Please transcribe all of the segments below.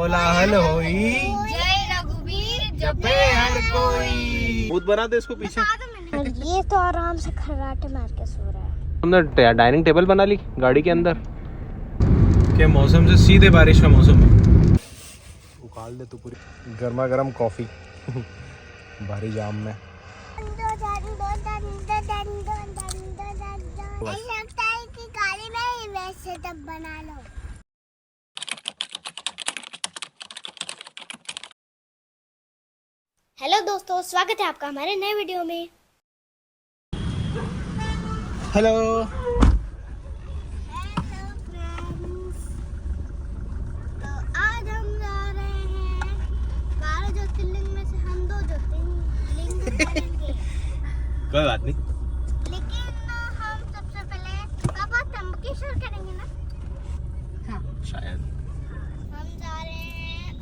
कोलाहल होई, जय रघुवीर जपे हर कोई। भूत बना दे इसको पीछे। और ये तो आराम से खर्राटे मार के सो रहा है। हमने डाइनिंग टेबल बना ली गाड़ी के अंदर के मौसम से सीधे बारिश का मौसम है। उकाल दे तू पूरी गर्मा गर्म कॉफी भारी जाम में। लगता है कि गाड़ी में ही वैसे तब बना लो। हेलो दोस्तों, स्वागत है आपका हमारे नए वीडियो में। हेलो तो आज हम जा रहे हैं 12 ज्योतिर्लिंग में से हम 2 ज्योतिर्लिंग करेंगे। कोई बात नहीं, लेकिन हम सबसे पहले बाबा त्र्यंबकेश्वर करेंगे ना। हाँ शायद हम जा रहे हैं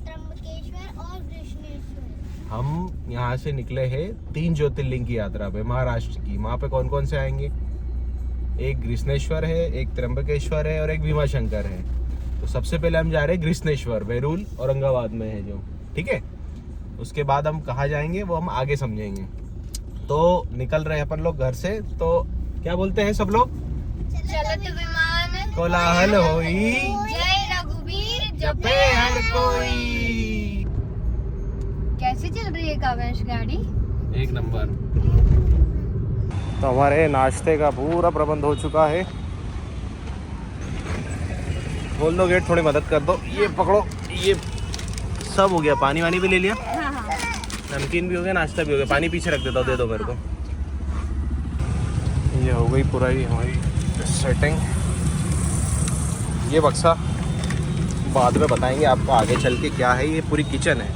त्र्यंबकेश्वर और कृष्णेश्वर। हम यहाँ से निकले हैं 3 ज्योतिर्लिंग की यात्रा पे महाराष्ट्र की। वहाँ पे कौन कौन से आएंगे? एक कृष्णेश्वर है, एक त्र्यंबकेश्वर है और एक भीमाशंकर है। तो सबसे पहले हम जा रहे हैं कृष्णेश्वर, वेरूल औरंगाबाद में है जो, ठीक है। उसके बाद हम कहाँ जाएंगे वो हम आगे समझेंगे। तो निकल रहे हैं अपन लोग घर से। तो क्या बोलते हैं सब लोग? चलत विमान कोलाहल होई, जय रघुवीर जपे हर कोई। कैसे चल रही है काव्यांश गाड़ी? एक नंबर। तो हमारे नाश्ते का पूरा प्रबंध हो चुका है। खोल दो गेट, थोड़ी मदद कर दो। ये पकड़ो, ये सब हो गया। पानी वानी भी ले लिया, हाँ हाँ। नमकीन भी हो गया, नाश्ता भी हो गया। पानी पीछे रख देता हूँ, दे दो मेरे को। ये हो गई पूरा ही हमारी सेटिंग। ये बक्सा बाद में बताएंगे आपको आगे चल के क्या है। ये पूरी किचन है,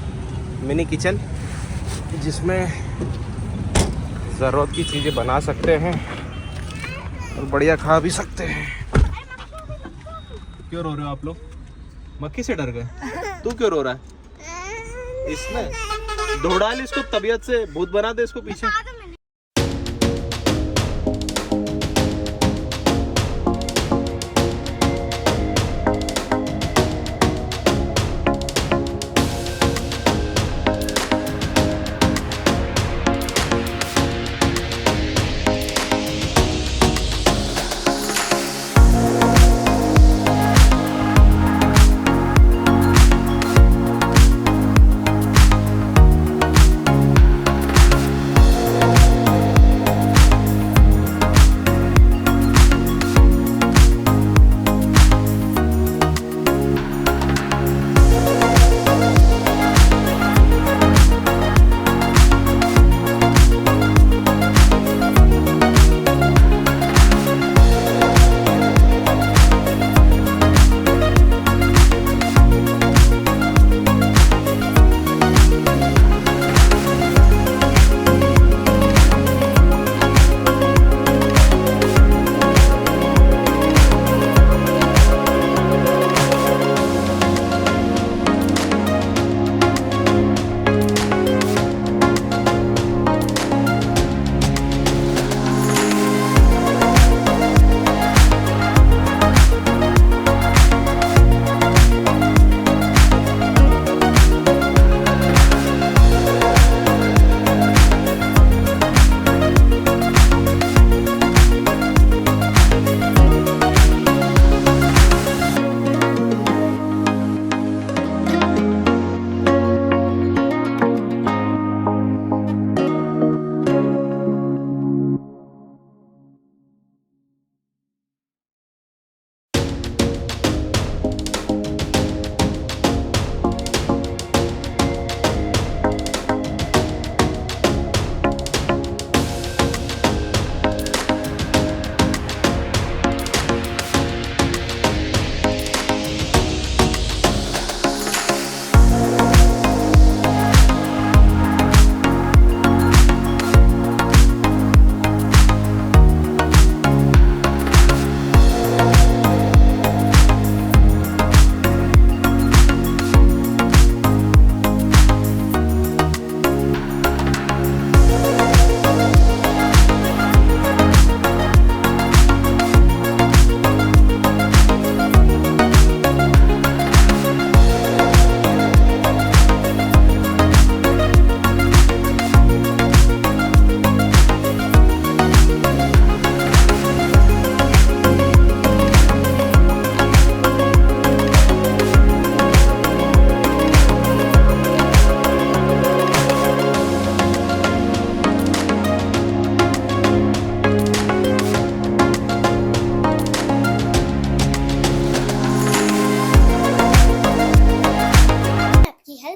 मिनी किचन, जिसमें ज़रूरत की चीज़ें बना सकते हैं और बढ़िया खा भी सकते हैं। क्यों रो रहे हो आप लोग? मक्खी से डर गए? तू क्यों रो रहा है? इसमें दो डाल इसको, तबीयत से भूत बना दे इसको पीछे।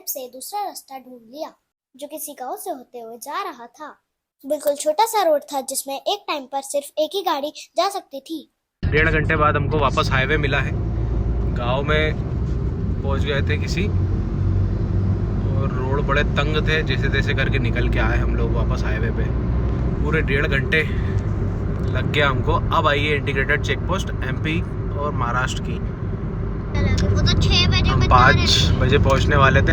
हेल्प से दूसरा रास्ता ढूंढ लिया जो किसी गांव से होते हुए जा रहा था। बिल्कुल छोटा सा रोड था जिसमें एक टाइम पर सिर्फ एक ही गाड़ी जा सकती थी। 1.5 घंटे बाद हमको वापस हाईवे मिला है। गांव में पहुंच गए थे किसी, और रोड बड़े तंग थे, जैसे तैसे करके निकल के आए हम लोग वापस हाईवे पे। पूरे 1.5 घंटे लग गया हमको। अब आई है इंटीग्रेटेड चेक पोस्ट एमपी और महाराष्ट्र की। वो तो 6 बजे हम 5 बजे पहुंचने वाले थे,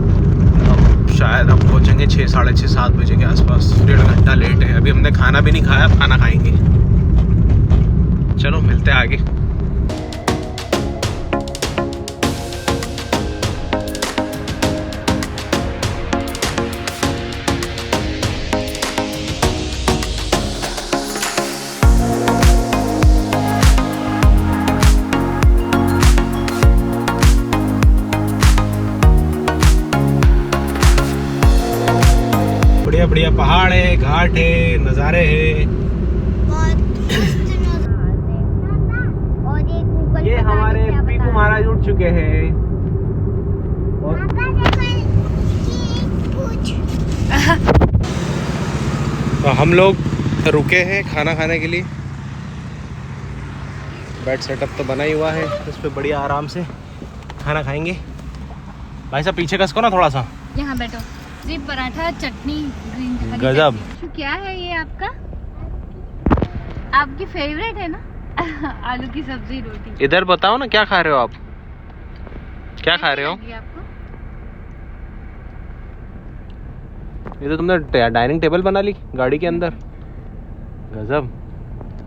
अब शायद हम पहुंचेंगे 6, साढ़े 6, 7 बजे के आसपास। 1.5 घंटा लेट है। अभी हमने खाना भी नहीं खाया, खाना खाएंगे। चलो मिलते हैं आगे। बढ़िया बढ़िया पहाड़ है, घाट है, नज़ारे है। बहुत मस्त नजारे हैं। और ये गूगल ये पे हमारे क्या पीकू बता महाराज उठ चुके हैं। और तो हम लोग रुके हैं खाना खाने के लिए। बेड सेटअप तो बना ही हुआ है, इस पे बढ़िया आराम से खाना खाएंगे। भाई साहब पीछे कसको ना थोड़ा सा। यहाँ बैठो जी। पराठा, चटनी, ग्रीन हरी गजब। चटनी। क्या है ये आपका? आपकी फेवरेट है ना? आलू की सब्जी, रोटी। इधर बताओ ना क्या खा रहे हो आप? क्या खा रहे हो? लगी आपको? ये तो तुमने डाइनिंग टेबल बना ली गाड़ी के अंदर। गजब।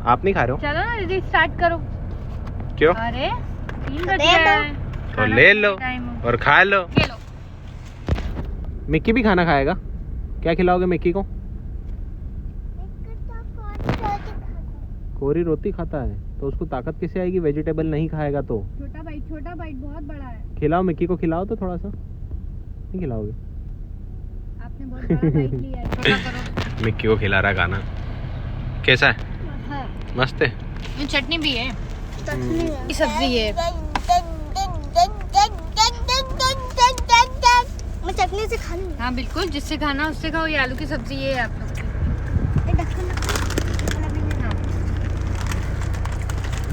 आप नहीं खा रहे हो? चलो ना दीदी स्टार्ट करो। क्यों? अरे 3 बज दे गया दो। है। तो खाना ले खाने लो का time हो। और खा लो। ये लो। मिक्की भी खाना खाएगा। क्या खिलाओगे मिक्की को? कोरी रोटी खाता है तो उसको ताकत कैसे आएगी? वेजिटेबल नहीं खाएगा तो। छोटा बाइट बहुत बड़ा है। खिलाओ मिक्की को, खिलाओ तो थोड़ा सा। नहीं खिलाओगे? आपने बहुत बड़ा बाइट लिया है, छोटा करो। मिक्की को खिला रहा खाना। कैसा है? हाँ। मस्त है। ये चटनी भी है, ये सब्जी है। मैं चटनी से खा लूंगी। हाँ बिल्कुल, जिससे खाना उससे खाओ। ये आलू की सब्जी है आप लोग की।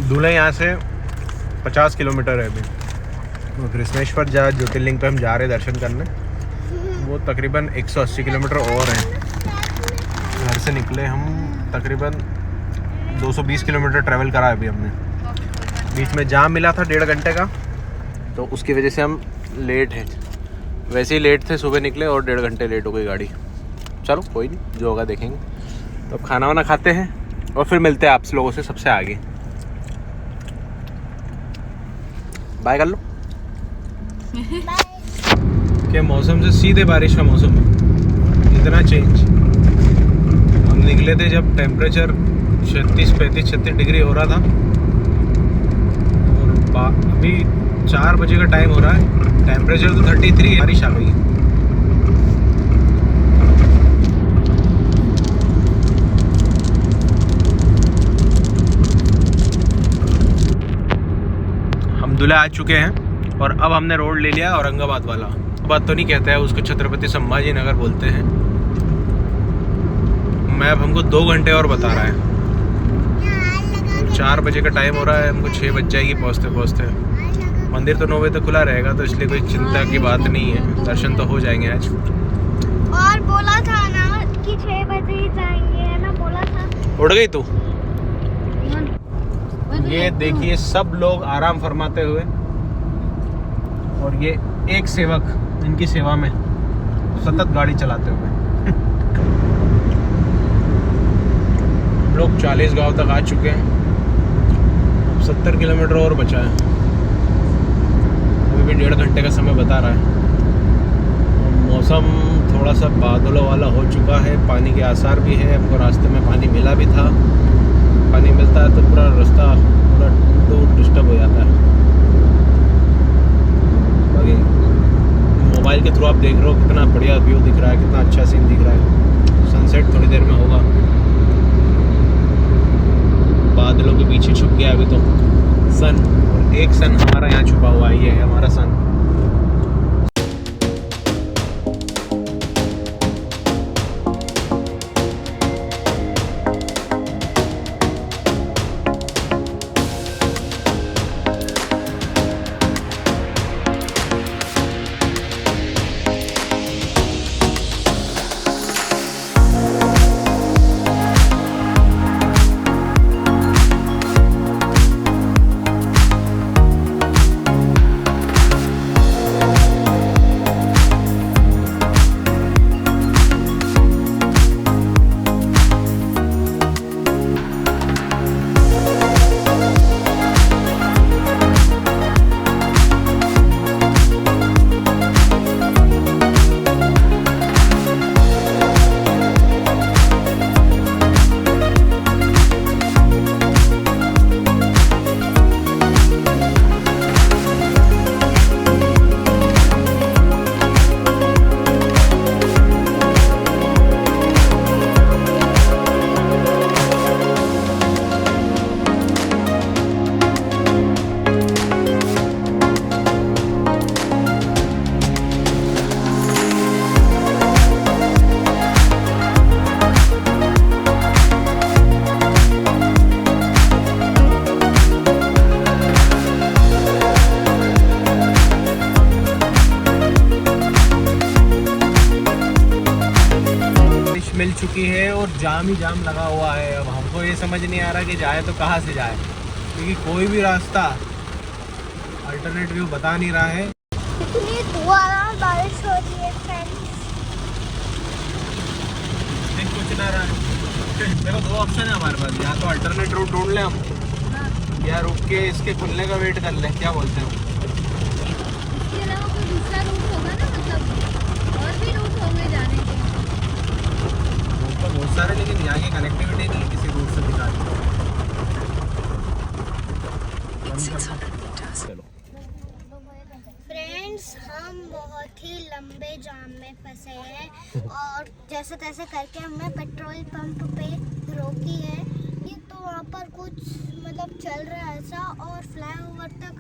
दूल्हे यहाँ से 50 किलोमीटर है अभी। तो कृष्णेश्वर ज्योतिर्लिंग पे हम जा रहे हैं दर्शन करने। वो तकरीबन 180 किलोमीटर और है। घर से निकले हम तकरीबन 220 किलोमीटर ट्रैवल करा अभी हमने। बीच में जाम मिला था 1.5 घंटे का, तो उसकी वजह से हम लेट हैं। वैसे ही लेट थे, सुबह निकले और 1.5 घंटे लेट हो गई गाड़ी। चलो कोई नहीं, जो होगा देखेंगे। तो अब खाना वाना खाते हैं और फिर मिलते हैं आप लोगों से सबसे आगे। बाय कर लो। क्या मौसम से सीधे बारिश का मौसम है, इतना चेंज। हम निकले थे जब टेम्परेचर 36, 35, 36 डिग्री हो रहा था, और अभी 4 बजे का टाइम हो रहा है, टेम्परेचर तो 33, बारिश आ गई। हम दूल्हा आ चुके हैं और अब हमने रोड ले लिया औरंगाबाद वाला। बात तो नहीं कहता है उसको, छत्रपति संभाजी नगर बोलते हैं। मैप हमको 2 घंटे और बता रहा है। 4 बजे का टाइम हो रहा है, हमको 6 बज जाएगी पहुँचते पहुँचते। मंदिर तो 9 बजे तक खुला रहेगा, तो इसलिए कोई चिंता की बात नहीं है, दर्शन तो हो जाएंगे आज। और बोला था ना कि 6 बजे ही जाएंगे, है ना? बोला था। उड़ गई तू। ये देखिए सब लोग आराम फरमाते हुए, और ये एक सेवक इनकी सेवा में सतत गाड़ी चलाते हुए। हम लोग 40 गांव तक आ चुके हैं। 70 किलोमीटर और बचा है। अभी भी 1.5 घंटे का समय बता रहा है। मौसम थोड़ा सा बादलों वाला हो चुका है, पानी के आसार भी है। हमको रास्ते में पानी मिला भी था। पानी मिलता है तो पूरा रास्ता पूरा डिस्टर्ब हो जाता है। बाकी मोबाइल के थ्रू आप देख रहे हो कितना बढ़िया व्यू दिख रहा है, कितना अच्छा सीन दिख रहा है। सनसेट थोड़ी देर में होगा। बादलों के पीछे छुप गया अभी तो सन, और एक सन हमारा यहाँ छुपा हुआ है। ये है हमारा सन। चुकी है और जाम ही जाम लगा हुआ है। अब हमको ये समझ नहीं आ रहा कि जाए तो कहाँ से जाए, क्योंकि कोई भी रास्ता अल्टरनेट व्यू बता नहीं रहा है। इतनी धुआं बारिश हो रही है फ्रेंड्स। कुछ ना रहा है। देखो दो ऑप्शन है हमारे पास, या तो अल्टरनेट रूट ढूंढ लें हम, या रुक के इसके खुलने का वेट कर लें। क्या बोलते हो? इसके अलावा कोई दूसरा रूट होगा ना, मतलब और भी रूट होंगे जाने के? रूट तो बहुत सारे, लेकिन यहाँ की कनेक्टिविटी नहीं है किसी रूट से दिखा। चलो फ्रेंड्स, हम बहुत ही लंबे जाम में फंसे हैं और जैसे तैसे करके हमने पेट्रोल पंप पे रोकी है। ये तो वहाँ पर कुछ मतलब चल रहा है ऐसा, और फ्लाईओवर तक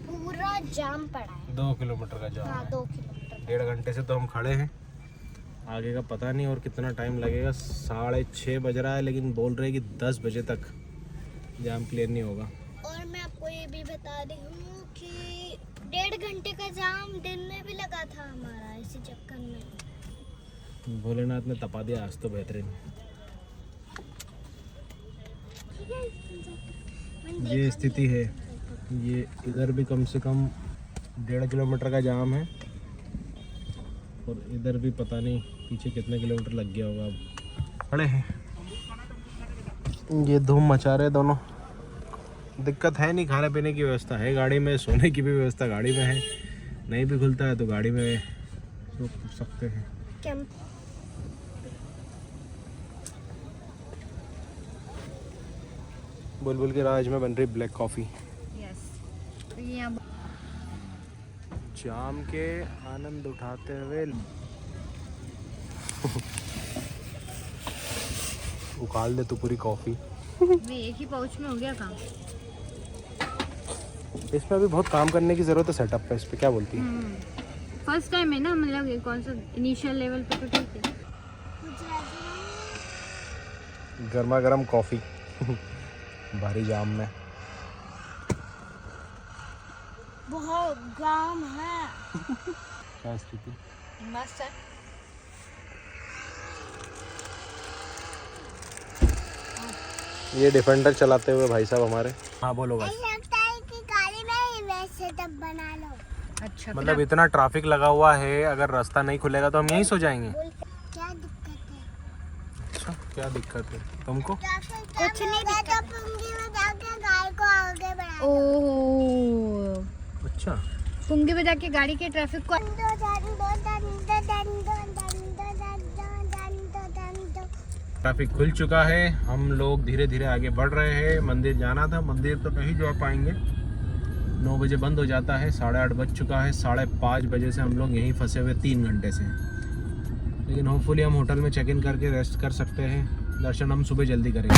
पूरा जाम पड़ा है। 2 किलोमीटर का जाम हाँ, है। 2 किलोमीटर। 1.5 घंटे से तो हम खड़े हैं, आगे का पता नहीं और कितना टाइम लगेगा। 6:30 बज रहा है, लेकिन बोल रहे हैं कि 10 बजे तक जाम क्लियर नहीं होगा। और मैं आपको ये भी बता रही हूँ कि 1.5 घंटे का जाम दिन में भी लगा था हमारा इसी चक्कर में। भोलेनाथ ने तपा दिया आज तो बेहतरीन। ये स्थिति है। ये इधर भी कम से कम 1.5 किलोमीटर का जाम है, और इधर भी पता नहीं पीछे कितने किलोमीटर लग गया होगा। अब खड़े हैं, ये धूम मचा रहे दोनों। दिक्कत है नहीं, खाने पीने की व्यवस्था है गाड़ी में, सोने की भी व्यवस्था गाड़ी में है। नहीं भी खुलता है तो गाड़ी में सो सकते हैं। बुलबुल के राज में बन रही ब्लैक कॉफ़ी। यस, तो ये यहाँ जाम के आनंद उठाते हुए उकाल दे तू पूरी कॉफ़ी। में एक ही पाउच में हो गया काम। इसमें अभी बहुत काम करने की ज़रूरत है सेटअप पे। इस पे क्या बोलती है? फर्स्ट टाइम है ना, मतलब ये कौन सा इनिशियल लेवल पे तो ठीक है। गर्मा गर्म कॉफ़ी भारी जाम में। बहुत जाम है। क्या स्थिति? मस्त है। ये डिफेंडर चलाते हुए भाई साहब हमारे। हाँ बोलो भाई। लगता है कि गाड़ी में ही वैसे सेटअप बना लो। अच्छा, मतलब इतना ट्रैफिक लगा हुआ है, अगर रास्ता नहीं खुलेगा तो हम यहीं सो जाएंगे। क्या दिक्कत है? अच्छा, क्या दिक्कत है तुमको? कुछ नहीं दिक्कत। पुंगी में जाके गाड़ी को आगे बढ़ा। ओह, अच्छा, पुंगी में जाके गाड़ी के ट्रैफिक को। ट्रैफिक खुल चुका है, हम लोग धीरे धीरे आगे बढ़ रहे हैं। मंदिर जाना था, मंदिर तो नहीं जा पाएंगे, 9 बजे बंद हो जाता है। 8:30 बज चुका है। 5:30 बजे से हम लोग यहीं फंसे हुए 3 घंटे से। लेकिन होपफुली हम होटल में चेक इन करके रेस्ट कर सकते हैं। दर्शन हम सुबह जल्दी करेंगे।